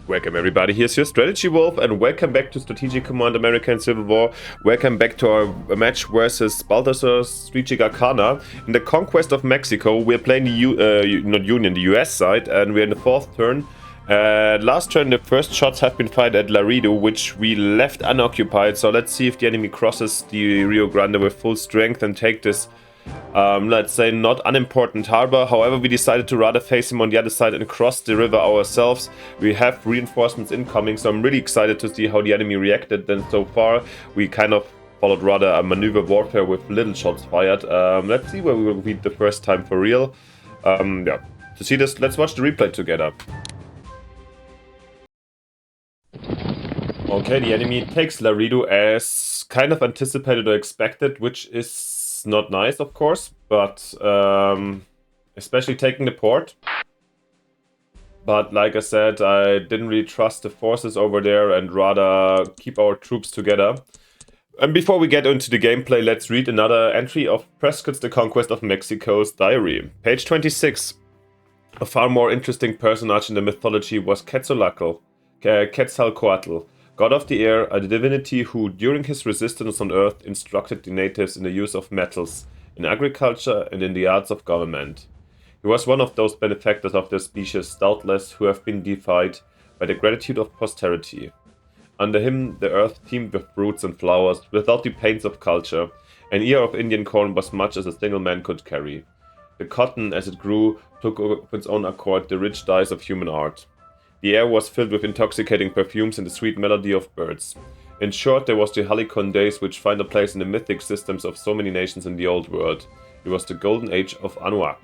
Welcome everybody, here's your Strategy Wolf and welcome back to Strategic Command American Civil War. Welcome back to our match versus Balthazor Strategic Arcana. In the Conquest of Mexico, we're playing the US side, and we're in the 4th turn. Last turn the first shots have been fired at Laredo, which we left unoccupied, so let's see if the enemy crosses the Rio Grande with full strength and take this let's say not unimportant harbor. However, we decided to rather face him on the other side and cross the river ourselves. We have reinforcements incoming, so I'm really excited to see how the enemy reacted. Then so far we kind of followed rather a maneuver warfare with little shots fired. Let's see where we will beat the first time for real. Yeah, to see this, let's watch the replay together. Okay, the enemy takes Laredo as kind of anticipated or expected, which is not nice, of course, but especially taking the port. But like I said, I didn't really trust the forces over there and rather keep our troops together. And before we get into the gameplay, let's read another entry of Prescott's The Conquest of Mexico's diary. Page 26. A far more interesting personage in the mythology was Quetzalcoatl, god of the air, a divinity who, during his resistance on Earth, instructed the natives in the use of metals, in agriculture, and in the arts of government. He was one of those benefactors of their species, doubtless, who have been deified by the gratitude of posterity. Under him, the earth teemed with fruits and flowers, without the pains of culture. An ear of Indian corn was much as a single man could carry. The cotton, as it grew, took of its own accord the rich dyes of human art. The air was filled with intoxicating perfumes and the sweet melody of birds. In short, there was the Halicon days which find a place in the mythic systems of so many nations in the old world. It was the golden age of Anuak.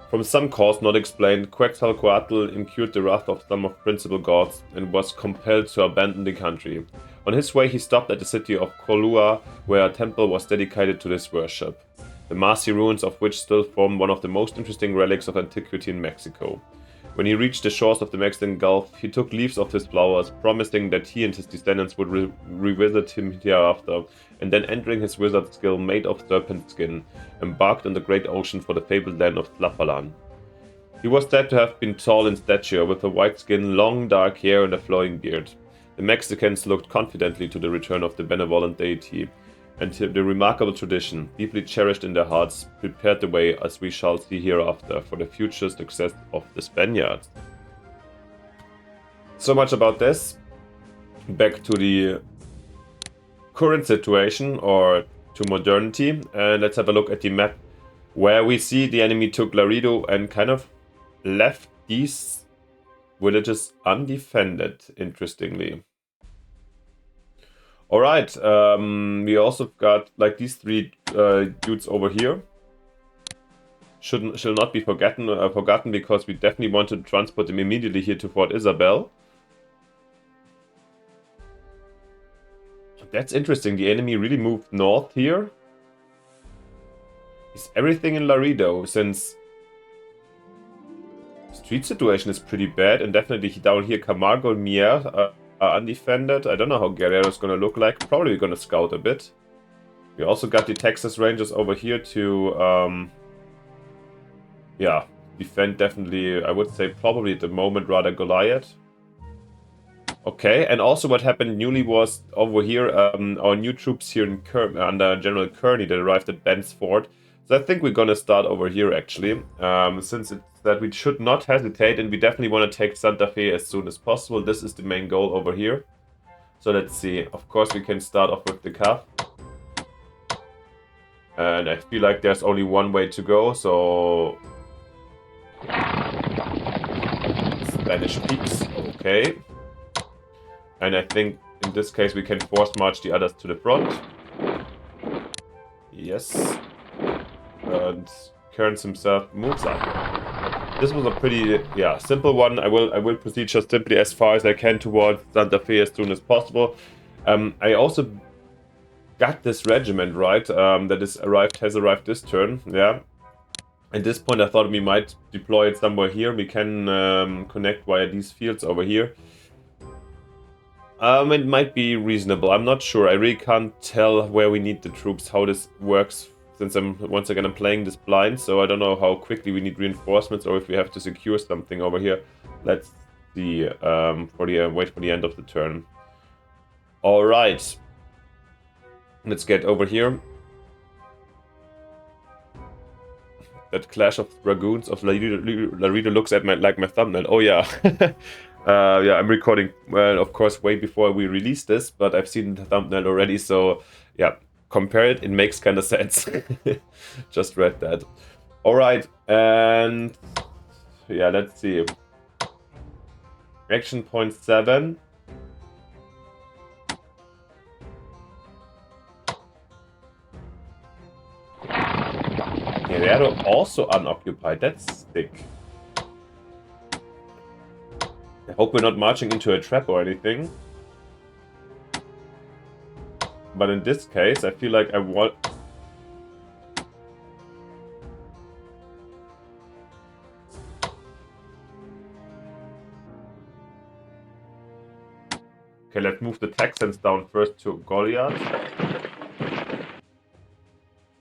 From some cause not explained, Quetzalcoatl incurred the wrath of some of principal gods and was compelled to abandon the country. On his way he stopped at the city of Colua, where a temple was dedicated to this worship, the massy ruins of which still form one of the most interesting relics of antiquity in Mexico. When he reached the shores of the Mexican Gulf, he took leaves of his flowers, promising that he and his descendants would revisit him hereafter, and then entering his wizard skill made of serpent skin, embarked on the great ocean for the fabled land of Tlapalan. He was said to have been tall in stature, with a white skin, long dark hair, and a flowing beard. The Mexicans looked confidently to the return of the benevolent deity, and the remarkable tradition, deeply cherished in their hearts, prepared the way, as we shall see hereafter, for the future success of the Spaniards. So much about this. Back to the current situation, or to modernity, and let's have a look at the map, where we see the enemy took Laredo and kind of left these villages undefended, interestingly. Alright, we also got like these three dudes over here. Shall not be forgotten because we definitely want to transport them immediately here to Fort Isabel. That's interesting, the enemy really moved north here. Is everything in Laredo, since street situation is pretty bad, and definitely down here Camargo and Mier are undefended. I don't know how Guerrero's gonna look like. Probably gonna scout a bit. We also got the Texas Rangers over here to yeah, defend definitely, I would say probably at the moment rather Goliath. Okay, and also what happened newly was over here, our new troops here in under General Kearney that arrived at Ben's Fort. So I think we're gonna start over here actually, since it's that we should not hesitate, and we definitely want to take Santa Fe as soon as possible. This is the main goal over here. So let's see. Of course, we can start off with the CAF. And I feel like there's only one way to go, so... Spanish peaks, okay. And I think in this case we can force march the others to the front. Yes. And Kearns himself moves up. This was a pretty, simple one. I will proceed just simply as far as I can towards Santa Fe as soon as possible. I also got this regiment, right, that has arrived this turn, yeah. At this point I thought we might deploy it somewhere here. We can connect via these fields over here. It might be reasonable, I'm not sure. I really can't tell where we need the troops, how this works since once again I'm playing this blind, so I don't know how quickly we need reinforcements or if we have to secure something over here. Let's see. Wait for the end of the turn. All right. Let's get over here. That clash of dragoons of Laredo looks at like my thumbnail. Oh yeah. Yeah, I'm recording, well, of course, way before we release this, but I've seen the thumbnail already, so yeah, compare it, it makes kind of sense. Just read that. Alright, and yeah, let's see. Action point 7. Yeah, they are also unoccupied, that's sick. I hope we're not marching into a trap or anything. But in this case, I feel like I want... Okay, let's move the Texans down first to Goliath.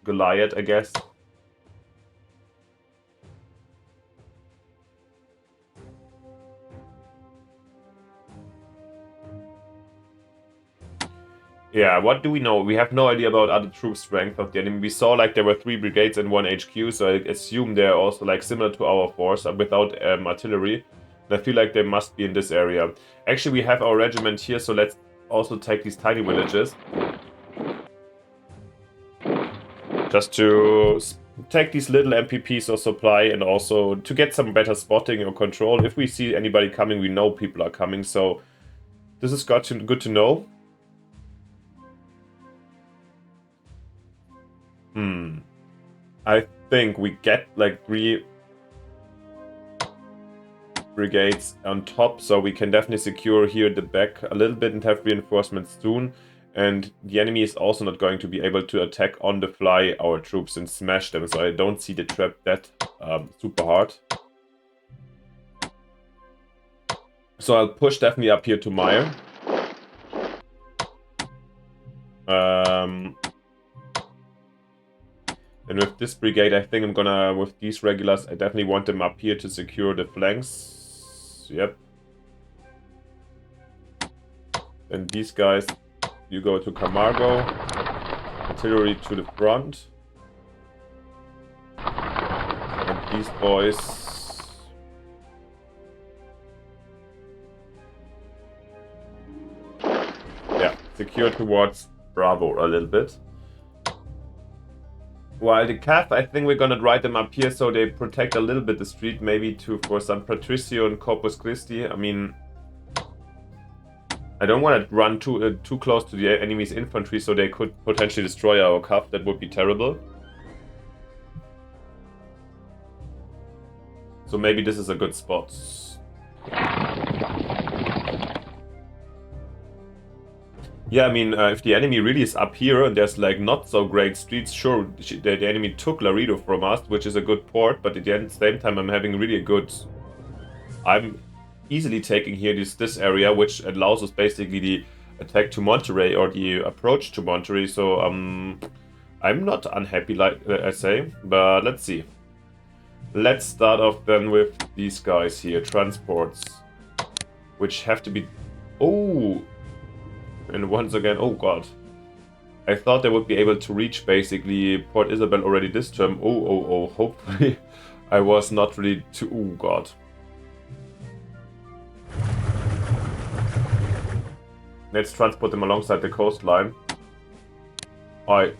Goliath, I guess. Yeah, what do we know? We have no idea about other troop strength of the enemy. We saw like there were 3 brigades and 1 HQ, so I assume they're also like similar to our force without artillery. And I feel like they must be in this area. Actually, we have our regiment here, so let's also take these tiny villages. Just to take these little MPPs or supply, and also to get some better spotting or control. If we see anybody coming, we know people are coming, so this is good to know. I think we get like 3 brigades on top, so we can definitely secure here the back a little bit and have reinforcements soon. And the enemy is also not going to be able to attack on the fly our troops and smash them, so I don't see the trap that super hard. So I'll push definitely up here to Meyer. And with this brigade, I think I'm gonna, with these regulars, I definitely want them up here to secure the flanks. Yep. And these guys, you go to Camargo. Artillery to the front. And these boys... yeah, secure towards Bravo a little bit. While the Cav, I think we're gonna ride them up here so they protect a little bit the street, maybe for San Patricio and Corpus Christi. I mean, I don't want to run too close to the enemy's infantry so they could potentially destroy our Cav. That would be terrible. So maybe this is a good spot. Yeah, I mean, if the enemy really is up here and there's like not so great streets, sure, the enemy took Laredo from us, which is a good port, but at the same time I'm having really a good... I'm easily taking here this area, which allows us basically the attack to Monterrey or the approach to Monterrey, so I'm not unhappy, like I say, but let's see. Let's start off then with these guys here, transports, which have to be... Oh! And once again, oh god. I thought they would be able to reach basically Port Isabel already this term. Oh, hopefully I was not really too... Oh god. Let's transport them alongside the coastline. I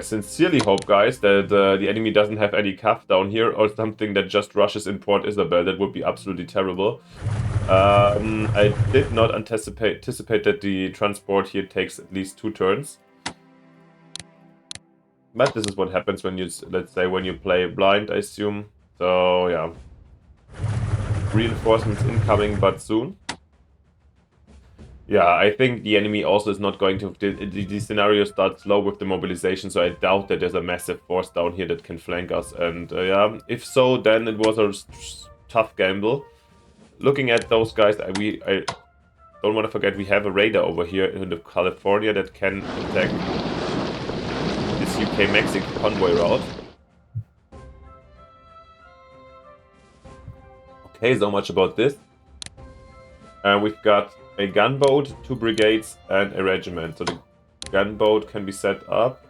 sincerely hope, guys, that the enemy doesn't have any Cav down here or something that just rushes in Port Isabel. That would be absolutely terrible. I did not anticipate that the transport here takes at least 2 turns. But this is what happens when you, let's say, when you play blind, I assume. So, yeah. Reinforcements incoming, but soon. Yeah, I think the enemy also is not going to... The scenario starts slow with the mobilization, so I doubt that there's a massive force down here that can flank us. And yeah, if so, then it was a tough gamble. Looking at those guys, I don't want to forget we have a radar over here in the California that can attack this UK-Mexico convoy route. Okay, so much about this. We've got a gunboat, 2 brigades, and a regiment. So the gunboat can be set up.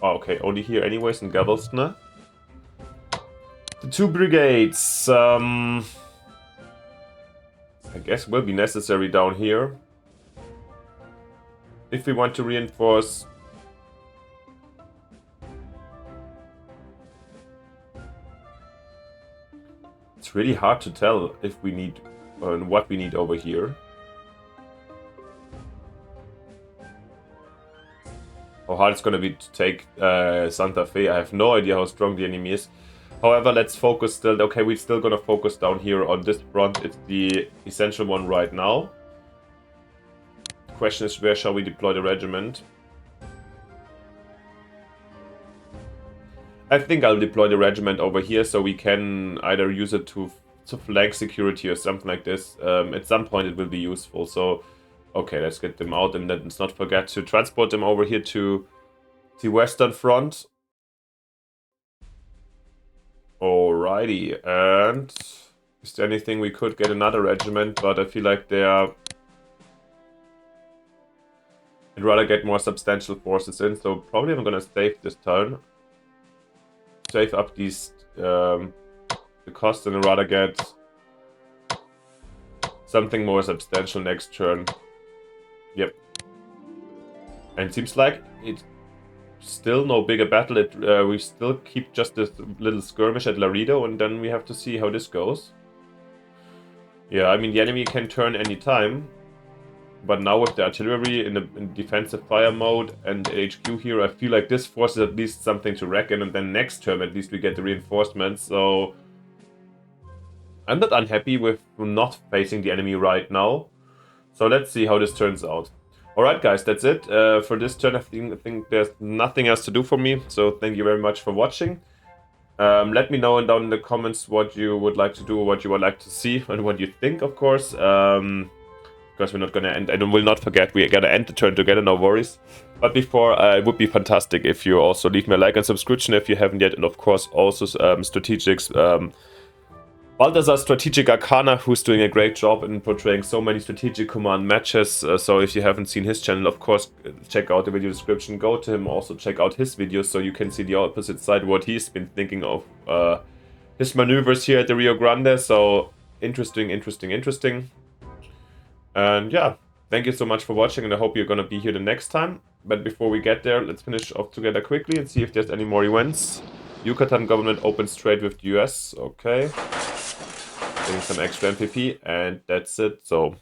Oh, okay, only here anyways in Gavelstner. The 2 brigades, I guess will be necessary down here. If we want to reinforce. It's really hard to tell if we need what we need over here. How hard it's gonna be to take Santa Fe. I have no idea how strong the enemy is. However, let's focus still. Okay, we're still gonna focus down here on this front. It's the essential one right now. The question is, where shall we deploy the regiment? I think I'll deploy the regiment over here so we can either use it to flank security or something like this. At some point it will be useful. So, okay, let's get them out and let's not forget to transport them over here to the Western Front. Alrighty, and is there anything we could get another regiment, but I feel like they are... I'd rather get more substantial forces in, so probably I'm gonna save this turn. Save up these the cost and I'd rather get something more substantial next turn. Yep. And it seems like it's still no bigger battle. We still keep just this little skirmish at Laredo, and then we have to see how this goes. Yeah, I mean the enemy can turn any time. But now with the artillery in defensive fire mode and HQ here, I feel like this force is at least something to reckon, and then next turn at least we get the reinforcements, so... I'm not unhappy with not facing the enemy right now. So let's see how this turns out. Alright guys, that's it. For this turn I think there's nothing else to do for me, so thank you very much for watching. Let me know down in the comments what you would like to do, what you would like to see, and what you think, of course. Because we're not gonna end, and we'll not forget, we're gonna end the turn together, no worries. But before, it would be fantastic if you also leave me a like and subscription if you haven't yet, and of course also strategics, Balthazor Strategic Arcana, who's doing a great job in portraying so many strategic command matches. So if you haven't seen his channel, of course, check out the video description, go to him, also check out his videos so you can see the opposite side, what he's been thinking of his maneuvers here at the Rio Grande. So interesting. And yeah, thank you so much for watching, and I hope you're gonna be here the next time. But before we get there, let's finish off together quickly and see if there's any more events. Yucatan government opens trade with the US, okay. Getting some extra MPP, and that's it. So,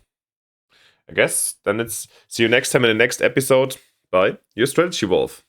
I guess then it's see you next time in the next episode. Bye, your Strategy Wolf.